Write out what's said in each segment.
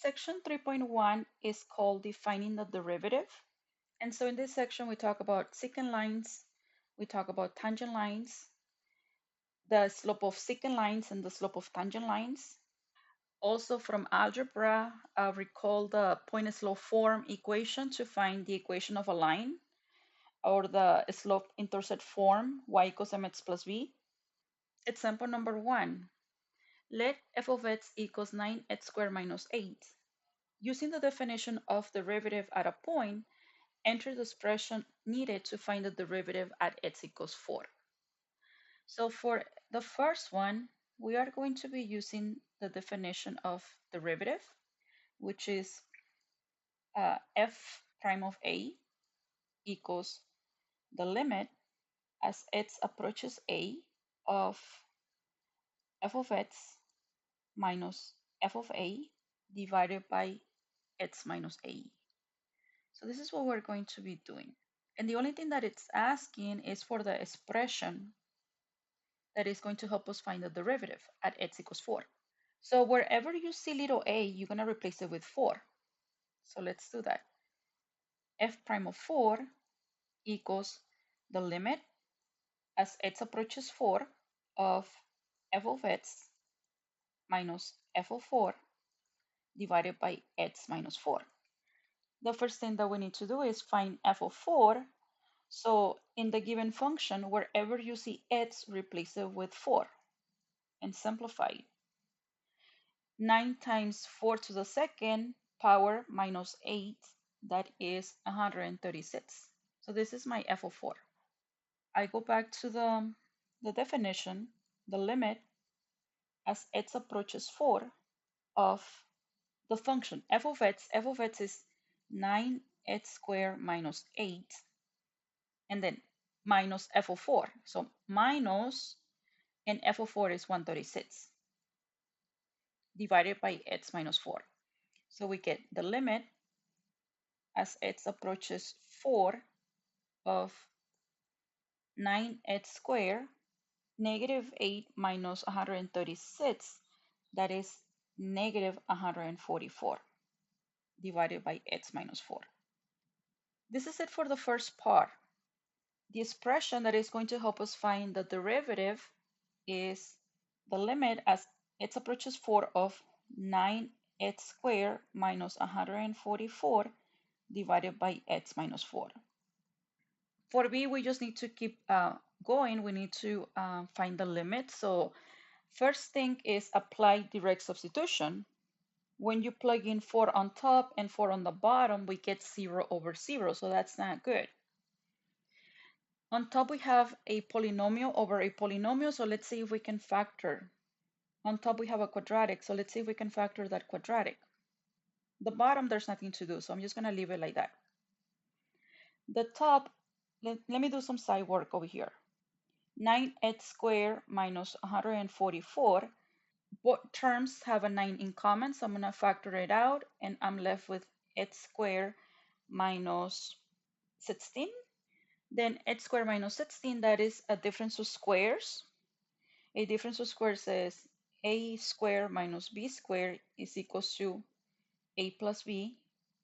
Section 3.1 is called defining the derivative. And so in this section, we talk about secant lines, we talk about tangent lines, the slope of secant lines and the slope of tangent lines. Also from algebra, recall the point-slope form equation to find the equation of a line, or the slope-intercept form, y equals mx plus b. Example number 1. Let f of x equals 9x squared minus 8. Using the definition of derivative at a point, enter the expression needed to find the derivative at x equals 4. So for the first one, we are going to be using the definition of derivative, which is f prime of a equals the limit as x approaches a of f of x minus f of a divided by x minus a. So this is what we're going to be doing. And the only thing that it's asking is for the expression that is going to help us find the derivative at x equals 4. So wherever you see little a, you're going to replace it with 4. So let's do that. F prime of 4 equals the limit as x approaches 4 of f of x minus f of 4 divided by x minus 4. The first thing that we need to do is find f of 4. So in the given function, wherever you see x, replace it with 4 and simplify it. 9 times 4 to the second power minus 8, that is 136. So this is my f of 4. I go back to the definition, the limit as x approaches 4 of the function f of x. F of x is 9x squared minus 8, and then minus f of 4. So minus, and f of 4 is 136 divided by x minus 4. So we get the limit as x approaches 4 of 9x squared negative 8 minus 136, that is negative 144 divided by x minus 4. This is it for the first part. The expression that is going to help us find the derivative is the limit as x approaches 4 of 9x squared minus 144 divided by x minus 4. For b, we just need to keep going. We need to find the limit. So first thing is apply direct substitution. When you plug in 4 on top and 4 on the bottom, we get 0 over 0, so that's not good. On top, we have a polynomial over a polynomial, so let's see if we can factor. On top, we have a quadratic, so let's see if we can factor that quadratic. The bottom, there's nothing to do, so I'm just going to leave it like that. The top, let me do some side work over here. 9x squared minus 144. Both terms have a 9 in common, so I'm going to factor it out, and I'm left with x squared minus 16. Then x squared minus 16, that is a difference of squares. A difference of squares is a squared minus b squared is equals to a plus b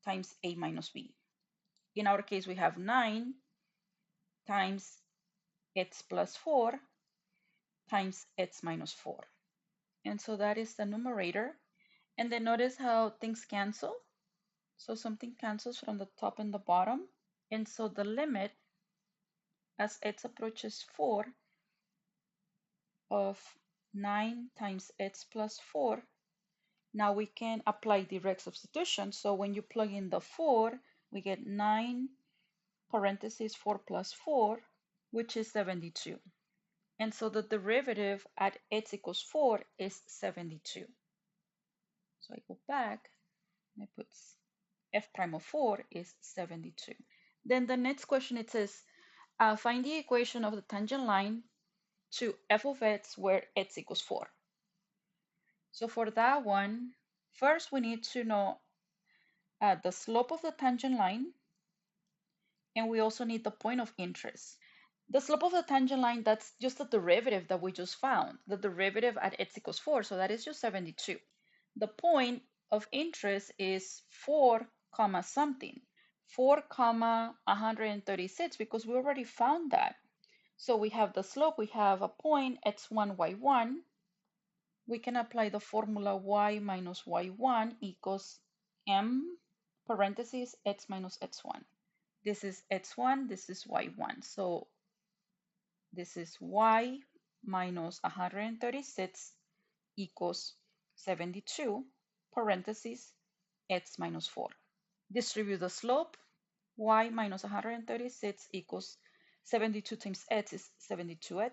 times a minus b. In our case, we have 9 times x plus 4 times x minus 4. And so that is the numerator. And then notice how things cancel. So something cancels from the top and the bottom. And so the limit as x approaches 4 of 9 times x plus 4, now we can apply direct substitution. So when you plug in the 4, we get 9 parentheses 4 plus 4, which is 72. And so the derivative at x equals 4 is 72. So I go back and I put f prime of 4 is 72. Then the next question, it says, find the equation of the tangent line to f of x where x equals 4. So for that one, first we need to know the slope of the tangent line, and we also need the point of interest. The slope of the tangent line, that's just the derivative that we just found, the derivative at x equals 4, so that is just 72. The point of interest is 4 comma something, 4 comma 136, because we already found that. So we have the slope, we have a point x1, y1. We can apply the formula y minus y1 equals m parentheses x minus x1. This is x1, this is y1. So this is y minus 136 equals 72 parentheses x minus 4. Distribute the slope. Y minus 136 equals 72 times x is 72x.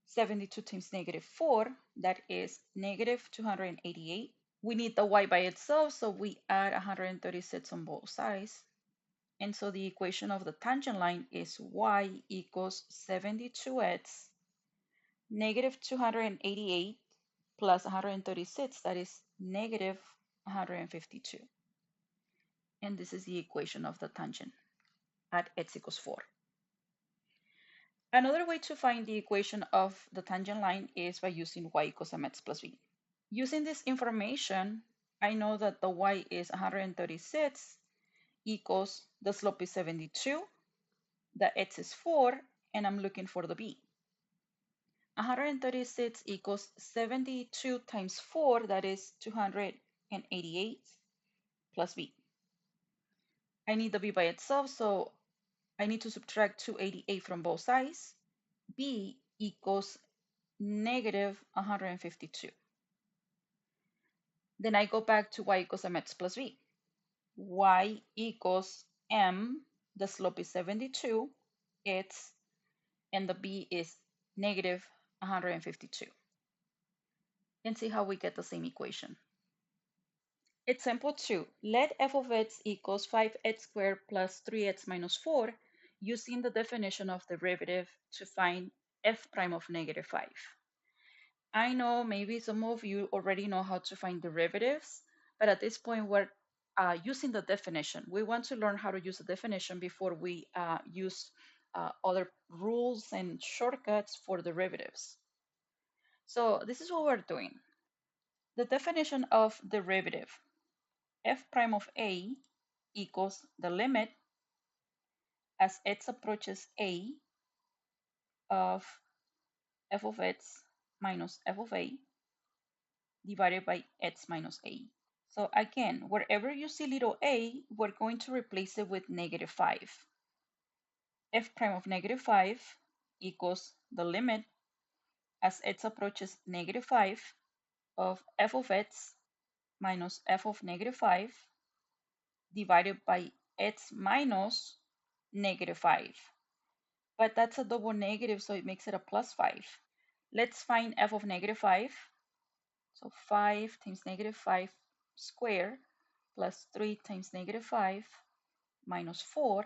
72 times negative 4, that is negative 288. We need the y by itself, so we add 136 on both sides. And so the equation of the tangent line is y equals 72x negative 288 plus 136, that is negative 152. And this is the equation of the tangent at x equals 4. Another way to find the equation of the tangent line is by using y equals mx plus b. Using this information, I know that the y is 136 equals the slope is 72, the x is 4, and I'm looking for the b. 136 equals 72 times 4, that is 288 plus b. I need the b by itself, so I need to subtract 288 from both sides. B equals negative 152. Then I go back to y equals mx plus b. Y equals m, the slope is 72, it's, and the b is negative 152. And see how we get the same equation. It's simple too. Let f of x equals 5x squared plus 3x minus 4 using the definition of derivative to find f prime of negative 5. I know maybe some of you already know how to find derivatives, but at this point we're using the definition. We want to learn how to use the definition before we use other rules and shortcuts for derivatives. So this is what we're doing. The definition of derivative, f prime of a equals the limit as x approaches a of f of x minus f of a divided by x minus a. So again, wherever you see little a, we're going to replace it with negative 5. F prime of negative 5 equals the limit as x approaches negative 5 of f of x minus f of negative 5 divided by x minus negative 5. But that's a double negative, so it makes it a plus 5. Let's find f of negative 5. So 5 times negative 5 squared plus 3 times negative 5 minus 4,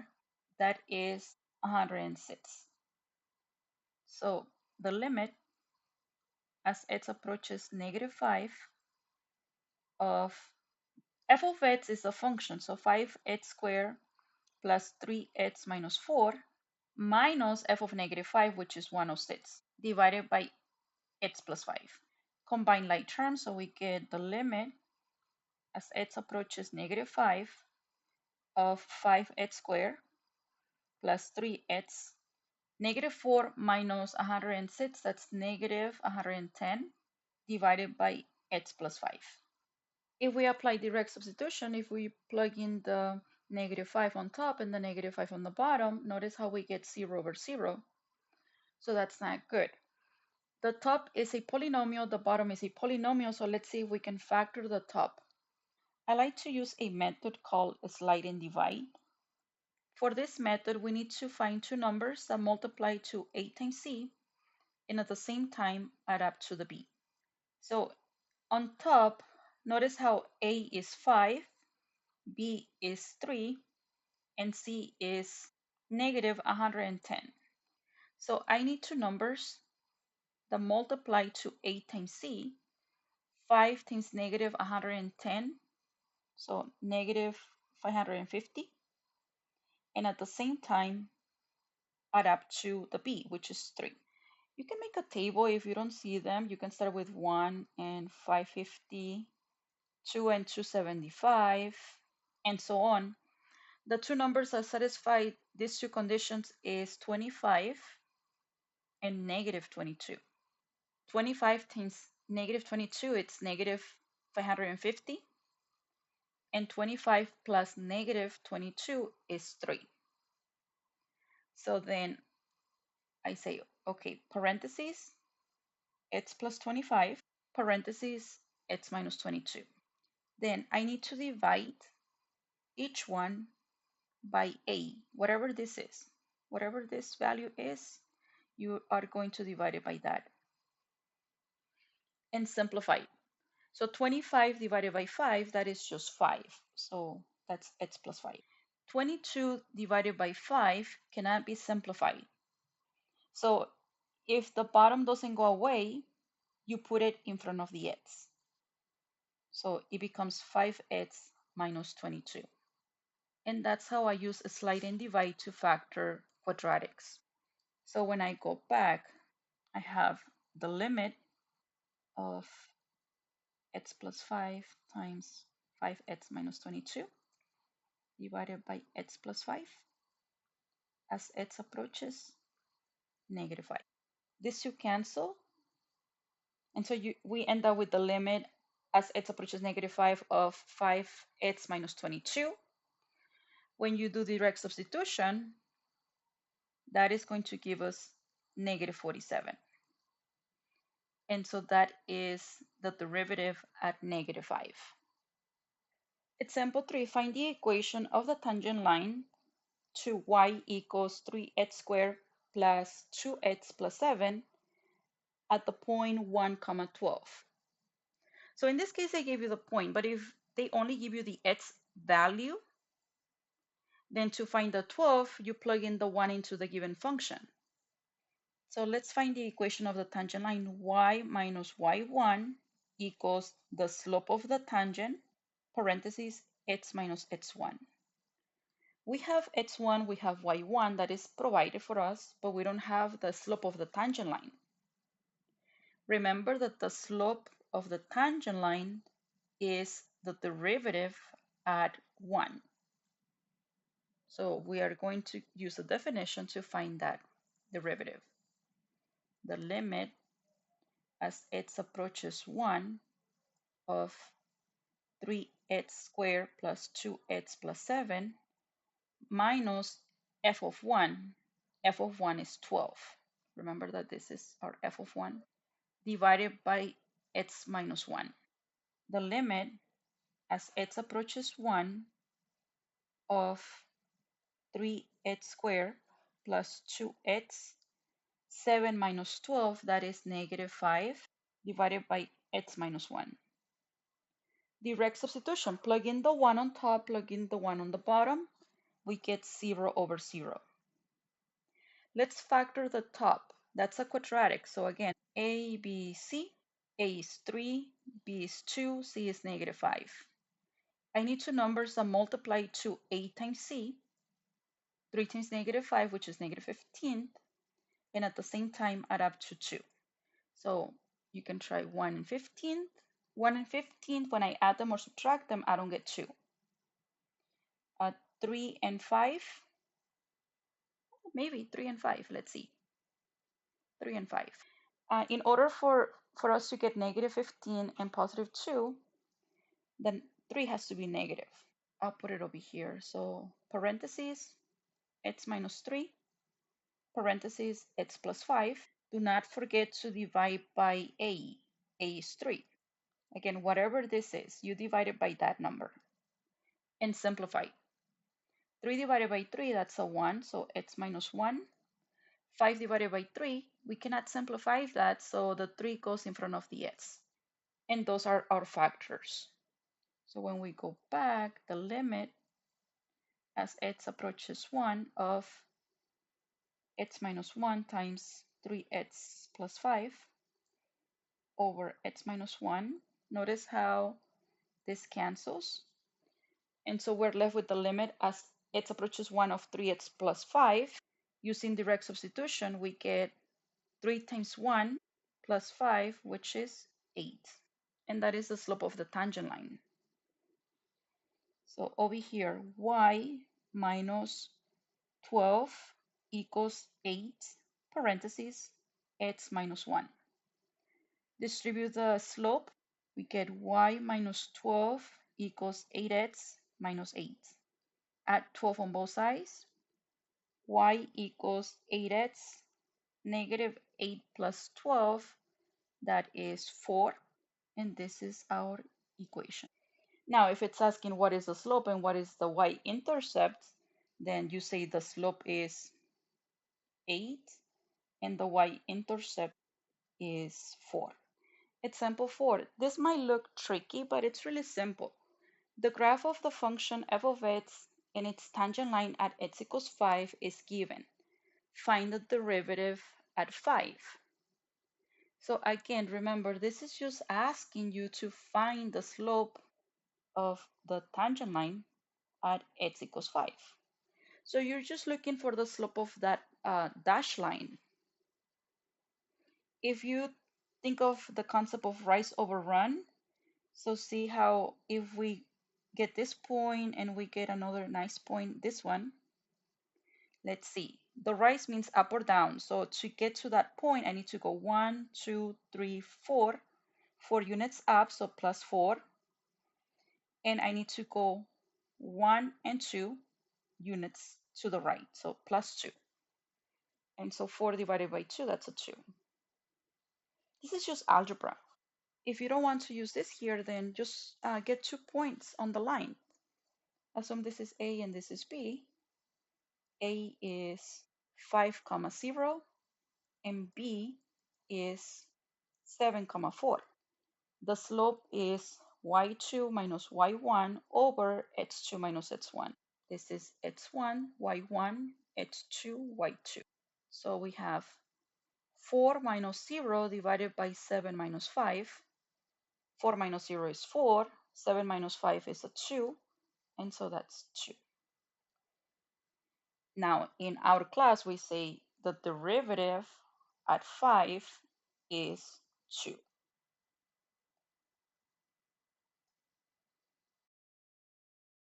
that is 106. So the limit as x approaches negative 5 of f of x is a function, so 5x squared plus 3x minus 4 minus f of negative 5, which is 106, divided by x plus 5. Combine like terms, so we get the limit as x approaches negative 5 of 5x squared plus 3x. Negative 4 minus 106, that's negative 110 divided by x plus 5. If we apply direct substitution, if we plug in the negative 5 on top and the negative 5 on the bottom, notice how we get 0 over 0. So that's not good. The top is a polynomial, the bottom is a polynomial, so let's see if we can factor the top. I like to use a method called slide and divide. For this method, we need to find two numbers that multiply to a times c and at the same time add up to the b. So on top, notice how a is 5, b is 3, and c is negative 110. So I need two numbers that multiply to a times c. 5 times negative 110, so negative 550, and at the same time add up to the b, which is 3. You can make a table if you don't see them. You can start with 1 and 550 2 and 275, and so on. The two numbers that satisfy these two conditions is 25 and negative 22. 25 times negative 22, it's negative 550, and 25 plus negative 22 is 3. So then I say, okay, parentheses, x plus 25, parentheses, x minus 22. Then I need to divide each one by a, whatever this is. Whatever this value is, you are going to divide it by that and simplify it. So 25 divided by 5, that is just 5. So that's x plus 5. 22 divided by 5 cannot be simplified. So if the bottom doesn't go away, you put it in front of the x. So it becomes 5x minus 22. And that's how I use a slide and divide to factor quadratics. So when I go back, I have the limit of x plus 5 times 5x minus 22 divided by x plus 5 as x approaches negative 5. This should cancel, and so we end up with the limit as x approaches negative 5 of 5x minus 22. When you do direct substitution, that is going to give us negative 47. And so that is the derivative at negative 5. Example 3, find the equation of the tangent line to y equals 3x squared plus 2x plus 7 at the point 1, 12. So in this case, they gave you the point, but if they only give you the x value, then to find the 12, you plug in the 1 into the given function. So let's find the equation of the tangent line y minus y1 equals the slope of the tangent, parentheses, x minus x1. We have x1, we have y1 that is provided for us, but we don't have the slope of the tangent line. Remember that the slope of the tangent line is the derivative at 1. So we are going to use the definition to find that derivative. The limit as x approaches 1 of 3x squared plus 2x plus 7 minus f of 1. F of 1 is 12. Remember that this is our f of 1 divided by x minus 1. The limit as x approaches 1 of 3x squared plus 2x, 7 minus 12, that is negative 5, divided by x minus 1. Direct substitution, plug in the 1 on top, plug in the 1 on the bottom, we get 0 over 0. Let's factor the top. That's a quadratic. So again, A, B, C. A is 3, B is 2, C is negative 5. I need two numbers that multiply to A times C, 3 times negative 5, which is negative 15, and at the same time add up to 2. So you can try 1 and 15. 1 and 15, when I add them or subtract them, I don't get 2. 3 and 5, maybe 3 and 5, let's see. 3 and 5. In order for us to get negative 15 and positive 2, then 3 has to be negative. I'll put it over here. So parentheses, x minus 3, parentheses, x plus 5. Do not forget to divide by a. A is 3. Again, whatever this is, you divide it by that number. And simplify. 3 divided by 3, that's a 1, so x minus 1. 5 divided by 3, we cannot simplify that, so the 3 goes in front of the x. And those are our factors. So when we go back, the limit as x approaches 1 of x minus 1 times 3x plus 5 over x minus 1. Notice how this cancels. And so we're left with the limit as x approaches 1 of 3x plus 5. Using direct substitution, we get 3 times 1 plus 5, which is 8. And that is the slope of the tangent line. So over here, y minus 12 equals 8, parentheses, x minus 1. Distribute the slope, we get y minus 12 equals 8x minus 8. Add 12 on both sides, y equals 8x, negative 8 plus 12, that is 4, and this is our equation. Now, if it's asking what is the slope and what is the y-intercept, then you say the slope is 8 and the y-intercept is 4. Example 4. This might look tricky, but it's really simple. The graph of the function f of x and its tangent line at x equals 5 is given. Find the derivative at 5. So again, remember, this is just asking you to find the slope of the tangent line at x equals 5. So you're just looking for the slope of that dashed line. If you think of the concept of rise over run, so see how if we get this point and we get another nice point, this one, let's see. The rise means up or down. So to get to that point, I need to go 1, 2, 3, 4, 4 units up, so plus 4. And I need to go 1 and 2 units to the right, so plus 2. And so 4 divided by 2, that's a 2. This is just algebra. If you don't want to use this here, then just get 2 points on the line. Assume this is A and this is B. A is 5, 0, and B is 7, 4. The slope is y2 minus y1 over x2 minus x1. This is x1, y1, x2, y2. So we have 4 minus 0 divided by 7 minus 5. 4 minus 0 is 4. 7 minus 5 is a 2. And so that's 2. Now, in our class, we say the derivative at 5 is 2.